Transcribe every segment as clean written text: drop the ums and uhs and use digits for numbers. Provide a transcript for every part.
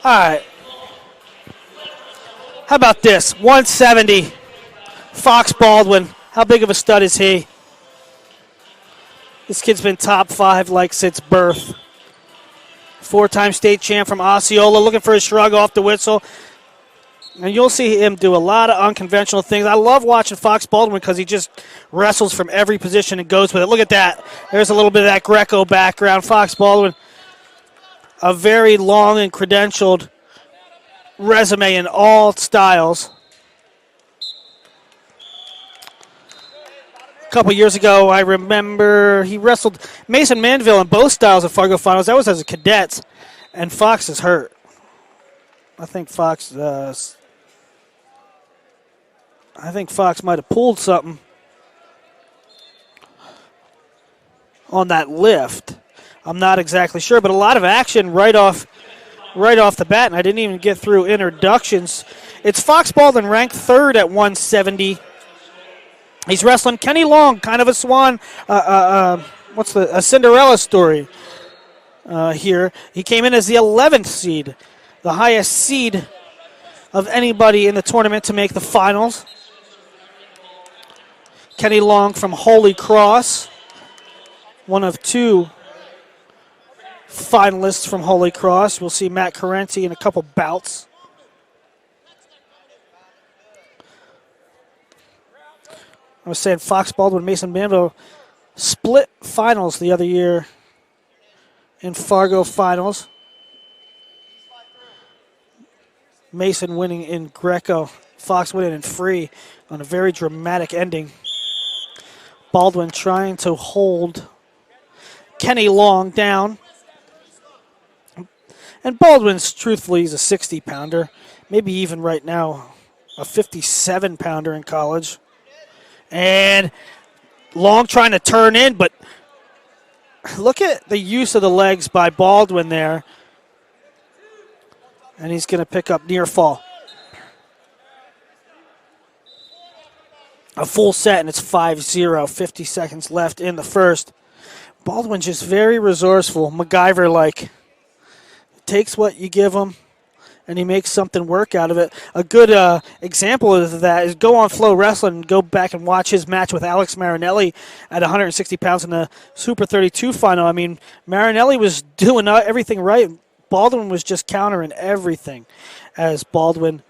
All right. How about this? 170. Fox Baldwin. How big of a stud is he? This kid's been top 5 like since birth. 4-time state champ from Osceola, looking for a shrug off the whistle. And you'll see him do a lot of unconventional things. I love watching Fox Baldwin because he just wrestles from every position and goes with it. Look at that. There's a little bit of that Greco background. Fox Baldwin, a very long and credentialed resume in all styles. A couple years ago, I remember he wrestled Mason Manville in both styles of Fargo Finals. That was as a cadet, and Fox is hurt. I think Fox might have pulled something on that lift. I'm not exactly sure, but a lot of action right off the bat, and I didn't even get through introductions. It's Fox Baldwin ranked 3rd at 170. He's wrestling Kenny Long, kind of a swan, a Cinderella story here. He came in as the 11th seed, the highest seed of anybody in the tournament to make the finals. Kenny Long from Holy Cross, one of 2 finalists from Holy Cross. We'll see Matt Carenti in a couple bouts. I was saying Fox Baldwin, Mason Manville split finals the other year in Fargo finals. Mason winning in Greco, Fox winning in free on a very dramatic ending. Baldwin trying to hold Kenny Long down. And Baldwin's, truthfully, he's a 60-pounder. Maybe even right now a 57-pounder in college. And Long trying to turn in, but look at the use of the legs by Baldwin there. And he's going to pick up near fall. A full set, and it's 5-0, 50 seconds left in the first. Baldwin just very resourceful, MacGyver-like. Takes what you give him, and he makes something work out of it. A good example of that is go on Flow Wrestling and go back and watch his match with Alex Marinelli at 160 pounds in the Super 32 final. I mean, Marinelli was doing everything right. Baldwin was just countering everything as Baldwin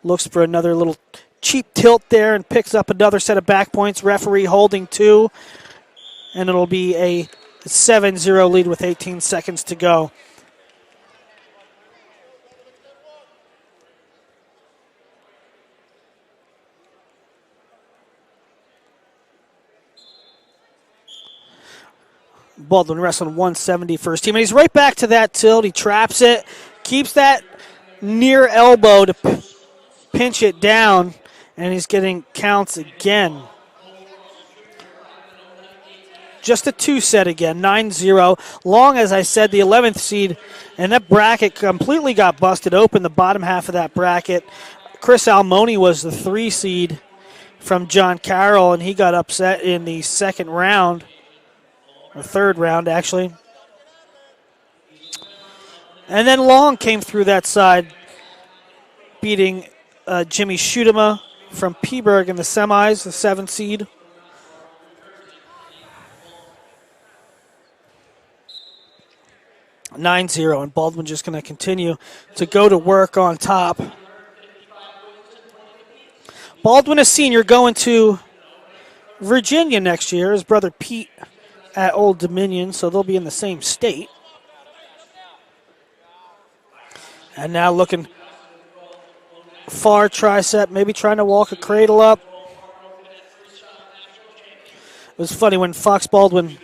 looks for another little cheap tilt there and picks up another set of back points. Referee holding 2, and it'll be a 7-0 lead with 18 seconds to go. Baldwin wrestling 170 first team. And he's right back to that tilt. He traps it, keeps that near elbow to pinch it down, and he's getting counts again. Just a 2-set again, 9-0. Long, as I said, the 11th seed, and that bracket completely got busted open, the bottom half of that bracket. Chris Almoni was the 3 seed from John Carroll, and he got upset in the second round. Or third round, actually. And then Long came through that side, beating Jimmy Schutema from Peaburg in the semis, the 7th seed. – 9-0, and Baldwin just going to continue to go to work on top. Baldwin, a senior, going to Virginia next year. His brother Pete at Old Dominion, so they'll be in the same state. And now looking far tricep, maybe trying to walk a cradle up. It was funny when Fox Baldwin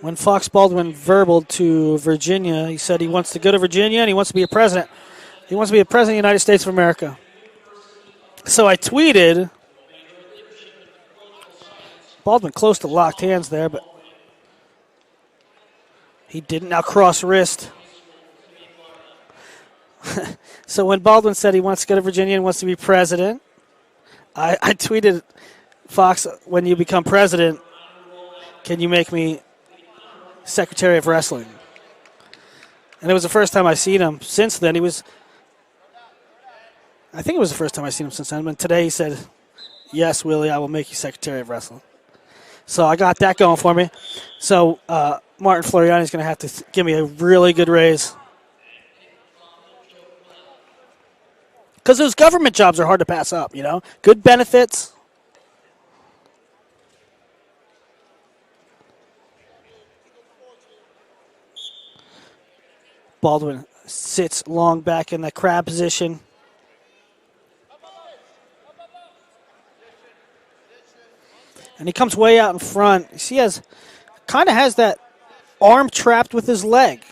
verbaled to Virginia, he said he wants to go to Virginia and he wants to be a president. He wants to be a president of the United States of America. So I tweeted, Baldwin close to locked hands there, but he didn't. Now cross wrist. So when Baldwin said he wants to go to Virginia and wants to be president, I tweeted, Fox, when you become president, can you make me Secretary of Wrestling? And it was the first time I seen him since then. I think it was the first time I seen him since then. But today he said, "Yes, Willie, I will make you Secretary of Wrestling." So I got that going for me. So Martin Floriani is going to have to give me a really good raise. Because those government jobs are hard to pass up, Good benefits. Baldwin sits long back in the crab position. And he comes way out in front. You see, kind of has that arm trapped with his leg.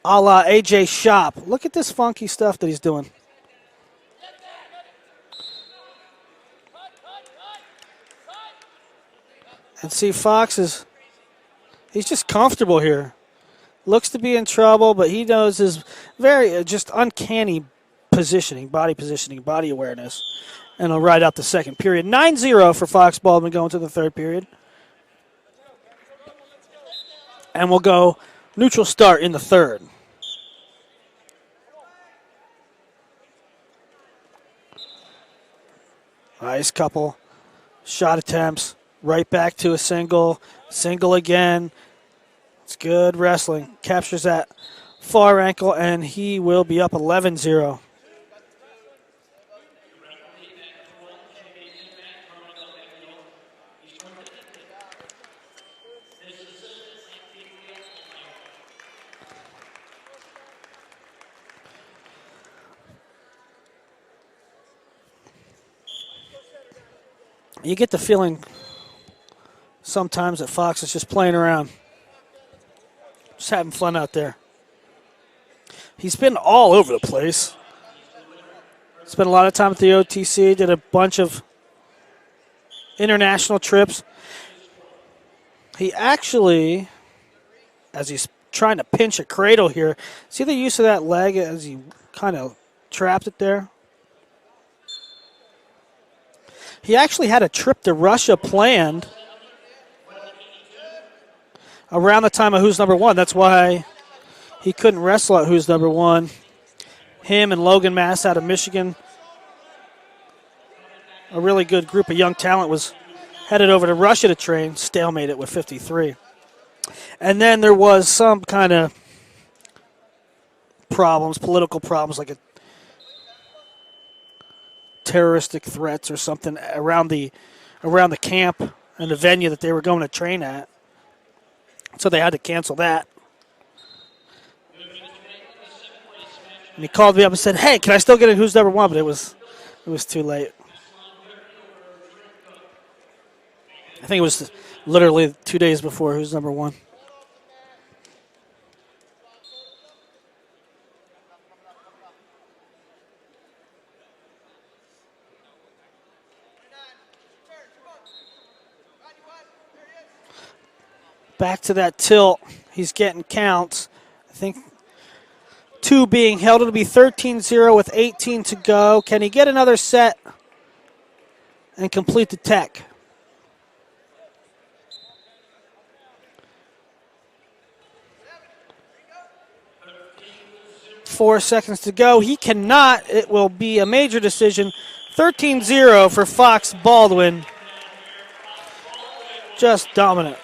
A la AJ Shop. Look at this funky stuff that he's doing. And see, Fox he's just comfortable here. Looks to be in trouble, but he knows his very just uncanny positioning, body awareness. And he'll ride out the second period. 9-0 for Fox Baldwin going to the third period. And we'll go neutral start in the third. Nice couple shot attempts. Right back to a single. Single again. It's good wrestling. Captures that far ankle, and he will be up 11-0. You get the feeling sometimes that Fox is just playing around. Just having fun out there. He's been all over the place. Spent a lot of time at the OTC, did a bunch of international trips. He actually, as he's trying to pinch a cradle here, see the use of that leg as he kind of trapped it there? He actually had a trip to Russia planned around the time of Who's Number One. That's why he couldn't wrestle at Who's Number One. Him and Logan Mass out of Michigan, a really good group of young talent, was headed over to Russia to train, stalemated with 53. And then there was some kind of problems, political problems, like terroristic threats or something around the camp and the venue that they were going to train at. So they had to cancel that. And he called me up and said, "Hey, can I still get in Who's Number One?" But it was too late. I think it was literally 2 days before Who's Number One. Back to that tilt. He's getting counts. I think 2 being held. It'll be 13-0 with 18 to go. Can he get another set and complete the tech? Four seconds to go. He cannot. It will be a major decision. 13-0 for Fox Baldwin. Just dominant.